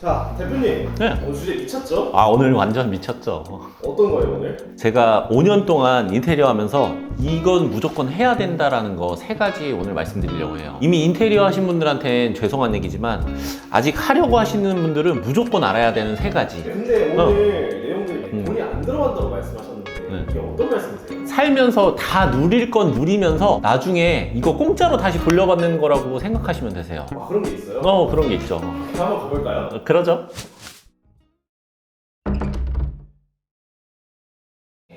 자, 대표님. 네. 오늘 주제 미쳤죠? 오늘 완전 미쳤죠. 어떤 거예요, 오늘? 제가 5년 동안 인테리어 하면서 이건 무조건 해야 된다라는 거 3가지 오늘 말씀드리려고 해요. 이미 인테리어 하신 분들한테는 죄송한 얘기지만 아직 하려고 하시는 분들은 무조건 알아야 되는 3가지. 근데 오늘 내용들이 돈이 안 들어간다고 말씀하셨는데 네. 이게 어떤 말씀이세요? 살면서 다 누릴 건 누리면서 나중에 이거 공짜로 다시 돌려받는 거라고 생각하시면 되세요. 아, 그런 게 있어요? 그런 게 있죠. 한번 가볼까요? 그러죠.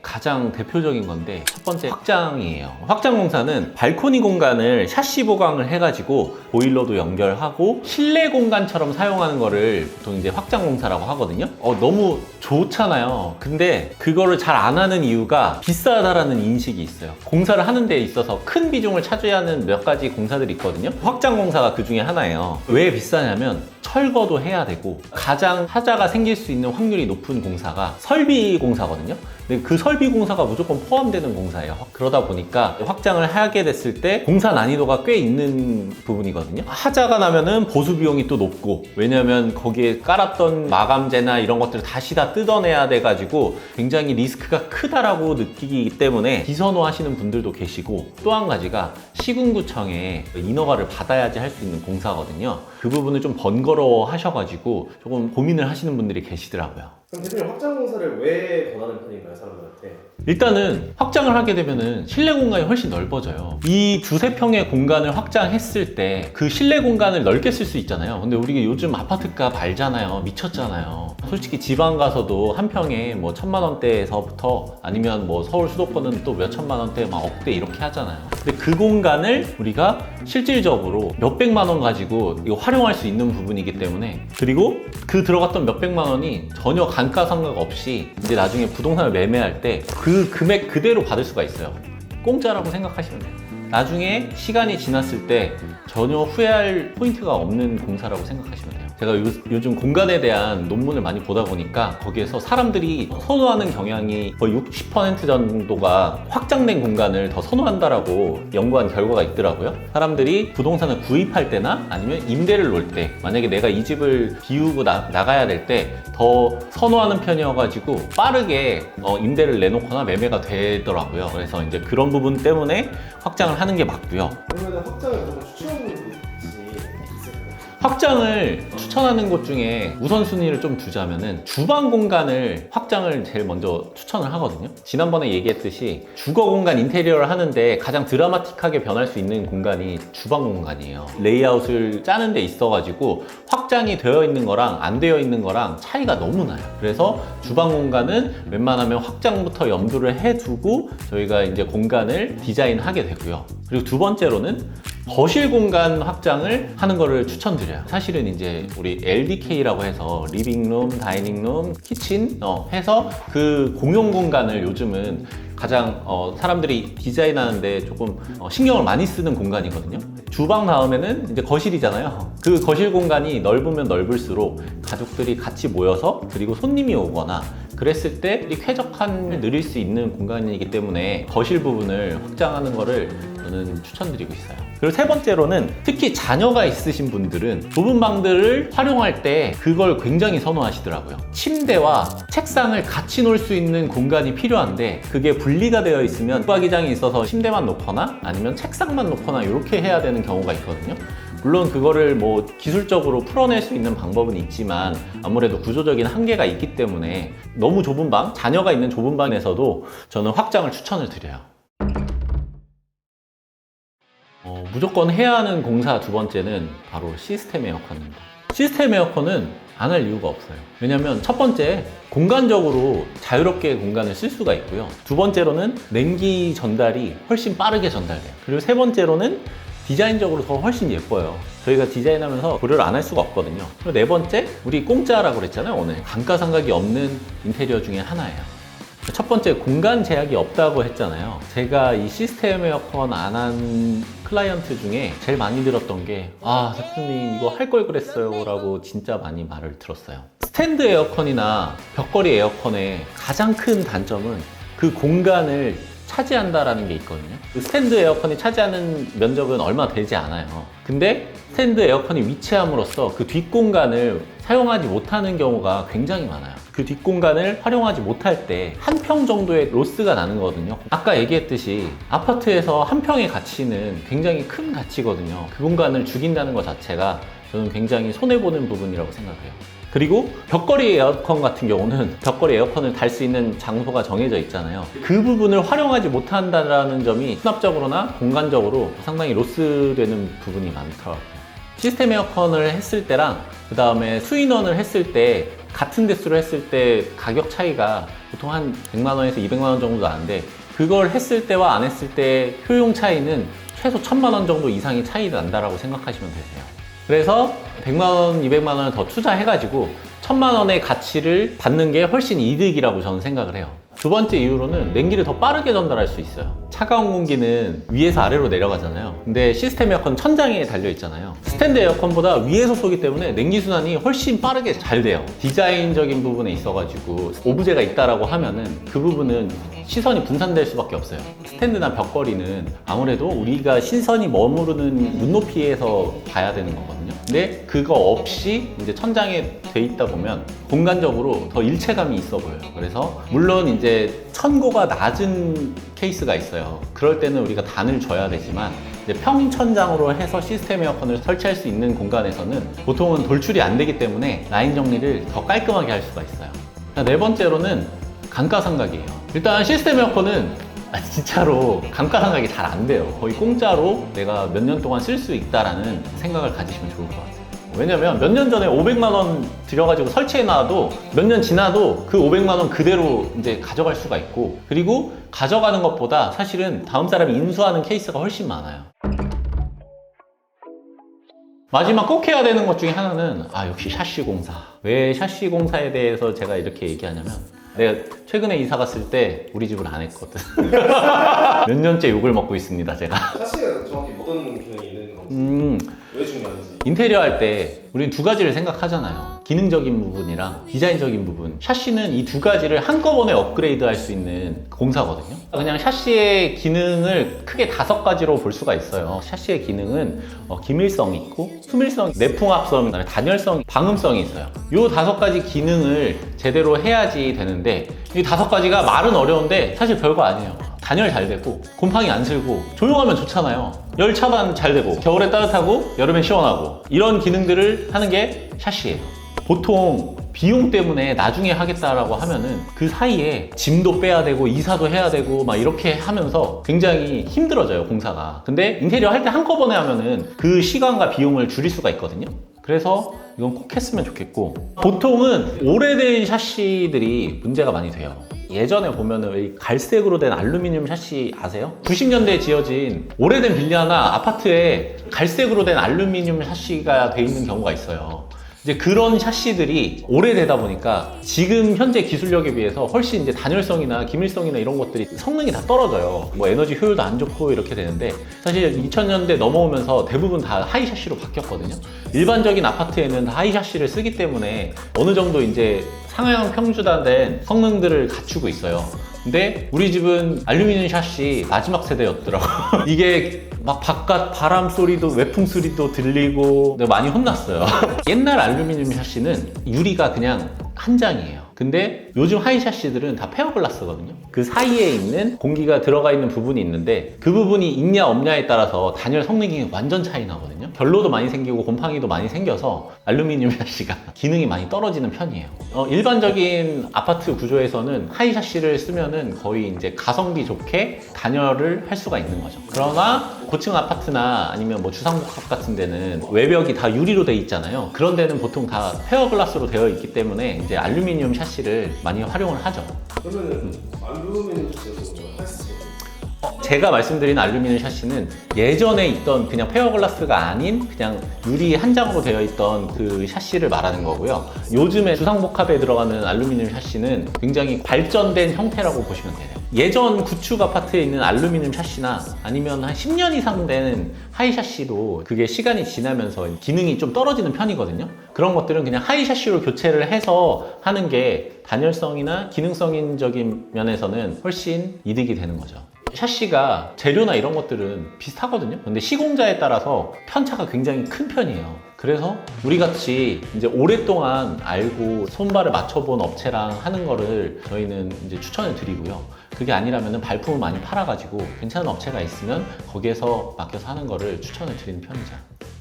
가장 대표적인 건데 첫 번째 확장이에요. 확장 공사는 발코니 공간을 샤시 보강을 해가지고 보일러도 연결하고 실내 공간처럼 사용하는 거를 보통 이제 확장 공사라고 하거든요. 너무 좋잖아요. 근데 그거를 잘 안 하는 이유가 비싸다라는 인식이 있어요. 공사를 하는 데 있어서 큰 비중을 차지하는 몇 가지 공사들이 있거든요. 확장 공사가 그 중에 하나예요. 왜 비싸냐면 철거도 해야 되고 가장 하자가 생길 수 있는 확률이 높은 공사가 설비 공사거든요. 근데 그 설비 공사가 무조건 포함되는 공사예요. 그러다 보니까 확장을 하게 됐을 때 공사 난이도가 꽤 있는 부분이거든요. 하자가 나면은 보수 비용이 또 높고, 왜냐면 거기에 깔았던 마감재나 이런 것들을 다시 다 뜯어내야 돼가지고 굉장히 리스크가 크다라고 느끼기 때문에 비선호 하시는 분들도 계시고, 또 한 가지가 시군구청에 인허가를 받아야지 할 수 있는 공사거든요. 그 부분을 좀 번거로워 하셔가지고 조금 고민을 하시는 분들이 계시더라고요. 그럼 대표님 확장 공사를 왜 권하는 편인가요, 사람들한테? 일단은 확장을 하게 되면은 실내 공간이 훨씬 넓어져요. 이 2-3평의 공간을 확장했을 때 그 실내 공간을 넓게 쓸 수 있잖아요. 근데 우리가 요즘 아파트값 알잖아요. 미쳤잖아요. 솔직히 지방 가서도 한 평에 뭐 1,000만 원대에서부터 아니면 뭐 서울 수도권은 또 몇 천만 원대, 막 억대 이렇게 하잖아요. 근데 그 공간을 우리가 실질적으로 몇백만 원 가지고 이거 활용할 수 있는 부분이기 때문에, 그리고 그 들어갔던 몇백만 원이 전혀 감가상각 없이 이제 나중에 부동산을 매매할 때 그 금액 그대로 받을 수가 있어요. 공짜라고 생각하시면 돼요. 나중에 시간이 지났을 때 전혀 후회할 포인트가 없는 공사라고 생각하시면 돼요. 제가 요즘 공간에 대한 논문을 많이 보다 보니까 거기에서 사람들이 선호하는 경향이 거의 60% 정도가 확장된 공간을 더 선호한다라고 연구한 결과가 있더라고요. 사람들이 부동산을 구입할 때나 아니면 임대를 놓을 때, 만약에 내가 이 집을 비우고 나가야 될 때 더 선호하는 편이어가지고 빠르게 임대를 내놓거나 매매가 되더라고요. 그래서 이제 그런 부분 때문에 확장을 하는 게 맞고요. 그러면 확장을 좀 추천하는 곳이 있을까요? 확장을 추천하는 곳 중에 우선순위를 좀 두자면은 주방 공간을 확장을 제일 먼저 추천을 하거든요. 지난번에 얘기했듯이 주거 공간 인테리어를 하는데 가장 드라마틱하게 변할 수 있는 공간이 주방 공간이에요. 레이아웃을 짜는 데 있어가지고 확장이 되어 있는 거랑 안 되어 있는 거랑 차이가 너무 나요. 그래서 주방 공간은 웬만하면 확장부터 염두를 해두고 저희가 이제 공간을 디자인하게 되고요. 그리고 두 번째로는 거실 공간 확장을 하는 거를 추천드려요. 사실은 이제 우리 LDK라고 해서 리빙룸, 다이닝룸, 키친 해서 그 공용 공간을 요즘은 가장 사람들이 디자인하는데 조금 신경을 많이 쓰는 공간이거든요. 주방 다음에는 이제 거실이잖아요. 그 거실 공간이 넓으면 넓을수록 가족들이 같이 모여서, 그리고 손님이 오거나 그랬을 때 이 쾌적함을 누릴 수 있는 공간이기 때문에 거실 부분을 확장하는 거를 저는 추천드리고 있어요. 그리고 세 번째로는 특히 자녀가 있으신 분들은 좁은 방들을 활용할 때 그걸 굉장히 선호하시더라고요. 침대와 책상을 같이 놓을 수 있는 공간이 필요한데 그게 분리가 되어 있으면 붙박이장이 있어서 침대만 놓거나 아니면 책상만 놓거나 이렇게 해야 되는 경우가 있거든요. 물론 그거를 뭐 기술적으로 풀어낼 수 있는 방법은 있지만 아무래도 구조적인 한계가 있기 때문에 너무 좁은 방, 자녀가 있는 좁은 방에서도 저는 확장을 추천을 드려요. 무조건 해야 하는 공사 두 번째는 바로 시스템 에어컨입니다. 시스템 에어컨은 안 할 이유가 없어요. 왜냐면 첫 번째, 공간적으로 자유롭게 공간을 쓸 수가 있고요. 두 번째로는 냉기 전달이 훨씬 빠르게 전달돼요. 그리고 세 번째로는 디자인적으로 더 훨씬 예뻐요. 저희가 디자인하면서 고려를 안 할 수가 없거든요. 그리고 네 번째, 우리 공짜라고 그랬잖아요. 오늘 감가상각이 없는 인테리어 중에 하나예요. 첫 번째, 공간 제약이 없다고 했잖아요. 제가 이 시스템 에어컨 안 한 클라이언트 중에 제일 많이 들었던 게 대표님 이거 할 걸 그랬어요 라고 진짜 많이 말을 들었어요. 스탠드 에어컨이나 벽걸이 에어컨의 가장 큰 단점은 그 공간을 차지한다라는 게 있거든요. 그 스탠드 에어컨이 차지하는 면적은 얼마 되지 않아요. 근데 스탠드 에어컨이 위치함으로써 그 뒷공간을 사용하지 못하는 경우가 굉장히 많아요. 그 뒷공간을 활용하지 못할 때 한 평 정도의 로스가 나는 거거든요. 아까 얘기했듯이 아파트에서 한 평의 가치는 굉장히 큰 가치거든요. 그 공간을 죽인다는 것 자체가 저는 굉장히 손해보는 부분이라고 생각해요. 그리고 벽걸이 에어컨 같은 경우는 벽걸이 에어컨을 달 수 있는 장소가 정해져 있잖아요. 그 부분을 활용하지 못한다는 점이 수납적으로나 공간적으로 상당히 로스되는 부분이 많더라고요. 시스템 에어컨을 했을 때랑 그 다음에 투인원을 했을 때 같은 대수로 했을 때 가격 차이가 보통 한 100만 원에서 200만 원 정도 나는데 그걸 했을 때와 안 했을 때 효용 차이는 최소 1000만 원 정도 이상의 차이 난다라고 생각하시면 되세요. 그래서 100만 원, 200만 원을 더 투자해가지고 1000만 원의 가치를 받는 게 훨씬 이득이라고 저는 생각을 해요. 두 번째 이유로는 냉기를 더 빠르게 전달할 수 있어요. 차가운 공기는 위에서 아래로 내려가잖아요. 근데 시스템 에어컨 천장에 달려 있잖아요. 스탠드 에어컨보다 위에서 쏘기 때문에 냉기 순환이 훨씬 빠르게 잘 돼요. 디자인적인 부분에 있어가지고 오브제가 있다라고 하면은 그 부분은 시선이 분산될 수밖에 없어요. 스탠드나 벽걸이는 아무래도 우리가 시선이 머무르는 눈높이에서 봐야 되는 거거든요. 근데 그거 없이 이제 천장에 돼 있다 보면 공간적으로 더 일체감이 있어 보여요. 그래서 물론 이제 천고가 낮은 케이스가 있어요. 그럴 때는 우리가 단을 줘야 되지만 이제 평천장으로 해서 시스템 에어컨을 설치할 수 있는 공간에서는 보통은 돌출이 안 되기 때문에 라인 정리를 더 깔끔하게 할 수가 있어요. 네 번째로는 감가상각이에요. 일단 시스템 에어컨은 진짜로 감가상각이 잘 안 돼요. 거의 공짜로 내가 몇 년 동안 쓸 수 있다라는 생각을 가지시면 좋을 것 같아요. 왜냐면 몇 년 전에 500만 원 들여가지고 설치해놔도 몇 년 지나도 그 500만 원 그대로 이제 가져갈 수가 있고, 그리고 가져가는 것보다 사실은 다음 사람이 인수하는 케이스가 훨씬 많아요. 마지막 꼭 해야 되는 것 중에 하나는 역시 샤시 공사. 왜 샤시 공사에 대해서 제가 이렇게 얘기하냐면, 내가 최근에 이사 갔을 때 우리 집을 안 했거든. 몇 년째 욕을 먹고 있습니다, 제가. 샤시가 정확히 어떤 기능이 있는 건지, 왜 중요한지. 인테리어 할 때 우리는 두 가지를 생각하잖아요. 기능적인 부분이랑 디자인적인 부분. 샤시는 이 두 가지를 한꺼번에 업그레이드 할 수 있는 공사거든요. 그냥 샤시의 기능을 크게 5가지로 볼 수가 있어요. 샤시의 기능은 기밀성이 있고, 수밀성, 내풍합성, 그다음에 단열성, 방음성이 있어요. 이 5가지 기능을 제대로 해야지 되는데, 이 5가지가 말은 어려운데 사실 별거 아니에요. 단열 잘 되고, 곰팡이 안 슬고, 조용하면 좋잖아요. 열 차단 잘 되고, 겨울에 따뜻하고 여름에 시원하고, 이런 기능들을 하는 게 샤시예요. 보통 비용 때문에 나중에 하겠다라고 하면은 그 사이에 짐도 빼야 되고 이사도 해야 되고 막 이렇게 하면서 굉장히 힘들어져요, 공사가. 근데 인테리어 할 때 한꺼번에 하면은 그 시간과 비용을 줄일 수가 있거든요. 그래서 이건 꼭 했으면 좋겠고, 보통은 오래된 샤시들이 문제가 많이 돼요. 예전에 보면은 갈색으로 된 알루미늄 샤시 아세요? 90년대에 지어진 오래된 빌라나 아파트에 갈색으로 된 알루미늄 샤시가 돼 있는 경우가 있어요. 이제 그런 샤시들이 오래되다 보니까 지금 현재 기술력에 비해서 훨씬 이제 단열성이나 기밀성이나 이런 것들이 성능이 다 떨어져요. 뭐 에너지 효율도 안 좋고 이렇게 되는데, 사실 2000년대 넘어오면서 대부분 다 하이 샤시로 바뀌었거든요. 일반적인 아파트에는 다 하이 샤시를 쓰기 때문에 어느 정도 이제 상향 평준화된 성능들을 갖추고 있어요. 근데 우리 집은 알루미늄 샤시 마지막 세대였더라고. 이게 막 바깥 바람 소리도 외풍 소리도 들리고 많이 혼났어요. 옛날 알루미늄 샤시는 유리가 그냥 한 장이에요. 근데 요즘 하이 샤시들은 다 페어글라스거든요. 그 사이에 있는 공기가 들어가 있는 부분이 있는데, 그 부분이 있냐 없냐에 따라서 단열 성능이 완전 차이 나거든요. 결로도 많이 생기고 곰팡이도 많이 생겨서 알루미늄 샤시가 기능이 많이 떨어지는 편이에요. 일반적인 아파트 구조에서는 하이 샤시를 쓰면은 거의 이제 가성비 좋게 단열을 할 수가 있는 거죠. 그러나 고층 아파트나 아니면 뭐 주상복합 같은 데는 외벽이 다 유리로 돼 있잖아요. 그런 데는 보통 다 페어글라스로 되어 있기 때문에 이제 알루미늄 샤시를 많이 활용을 하죠. 그러면은 알루미늄 샤시에서 할 수 있어요? 제가 말씀드린 알루미늄 샤시는 예전에 있던 그냥 페어글라스가 아닌 그냥 유리 한 장으로 되어 있던 그 샤시를 말하는 거고요. 요즘에 주상복합에 들어가는 알루미늄 샤시는 굉장히 발전된 형태라고 보시면 돼요. 예전 구축 아파트에 있는 알루미늄 샤시나 아니면 한 10년 이상 된 하이 샤시도 그게 시간이 지나면서 기능이 좀 떨어지는 편이거든요. 그런 것들은 그냥 하이 샤시로 교체를 해서 하는 게 단열성이나 기능성적인 면에서는 훨씬 이득이 되는 거죠. 샤시가 재료나 이런 것들은 비슷하거든요. 근데 시공자에 따라서 편차가 굉장히 큰 편이에요. 그래서 우리 같이 이제 오랫동안 알고 손발을 맞춰본 업체랑 하는 거를 저희는 이제 추천을 드리고요. 그게 아니라면 발품을 많이 팔아가지고 괜찮은 업체가 있으면 거기에서 맡겨서 하는 거를 추천을 드리는 편이죠.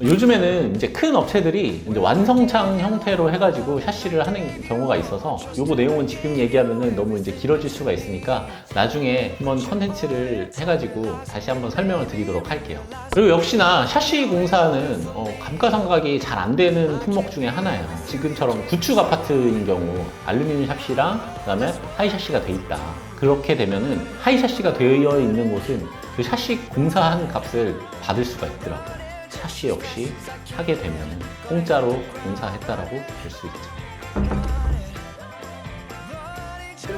요즘에는 이제 큰 업체들이 이제 완성창 형태로 해가지고 샤시를 하는 경우가 있어서 요거 내용은 지금 얘기하면은 너무 이제 길어질 수가 있으니까 나중에 한번 컨텐츠를 해가지고 다시 한번 설명을 드리도록 할게요. 그리고 역시나 샤시 공사는 감가상각이 잘 안 되는 품목 중에 하나예요. 지금처럼 구축 아파트인 경우 알루미늄 샤시랑 그다음에 하이 샤시가 돼 있다. 그렇게 되면은 하이 샤시가 되어 있는 곳은 그 샤시 공사한 값을 받을 수가 있더라고요. 샤시 역시 하게 되면 공짜로 공사했다라고 볼 수 있죠.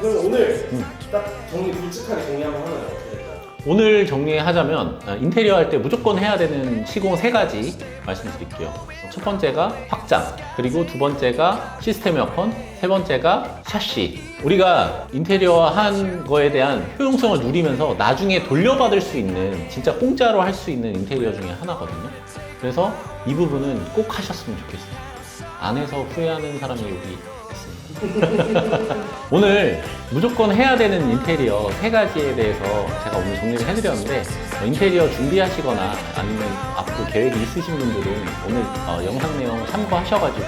그럼 오늘 딱 굵직하게 정리 한번 하나요? 어떻게 될까요? 오늘 정리하자면 인테리어 할 때 무조건 해야 되는 시공 3가지 말씀드릴게요. 첫 번째가 확장, 그리고 두 번째가 시스템 에어컨, 세 번째가 샤시. 우리가 인테리어 한 거에 대한 효용성을 누리면서 나중에 돌려받을 수 있는, 진짜 공짜로 할 수 있는 인테리어 중에 하나거든요. 그래서 이 부분은 꼭 하셨으면 좋겠어요. 안 해서 후회하는 사람이 여기 있습니다. 오늘 무조건 해야 되는 인테리어 3가지에 대해서 제가 오늘 정리를 해드렸는데, 인테리어 준비하시거나 아니면 앞으로 계획이 있으신 분들은 오늘 영상 내용 참고하셔가지고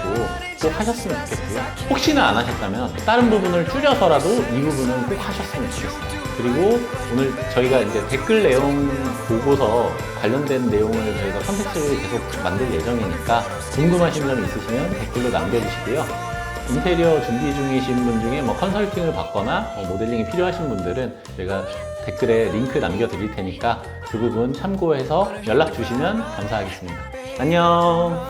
꼭 하셨으면 좋겠고요. 혹시나 안 하셨다면 다른 부분을 줄여서라도 이 부분은 꼭 하셨으면 좋겠어요. 그리고 오늘 저희가 이제 댓글 내용 보고서 관련된 내용을 저희가 컨텐츠를 계속 만들 예정이니까 궁금하신 점 있으시면 댓글로 남겨주시고요. 인테리어 준비 중이신 분 중에 컨설팅을 받거나 모델링이 필요하신 분들은 저희가 댓글에 링크 남겨드릴 테니까 그 부분 참고해서 연락 주시면 감사하겠습니다. 안녕.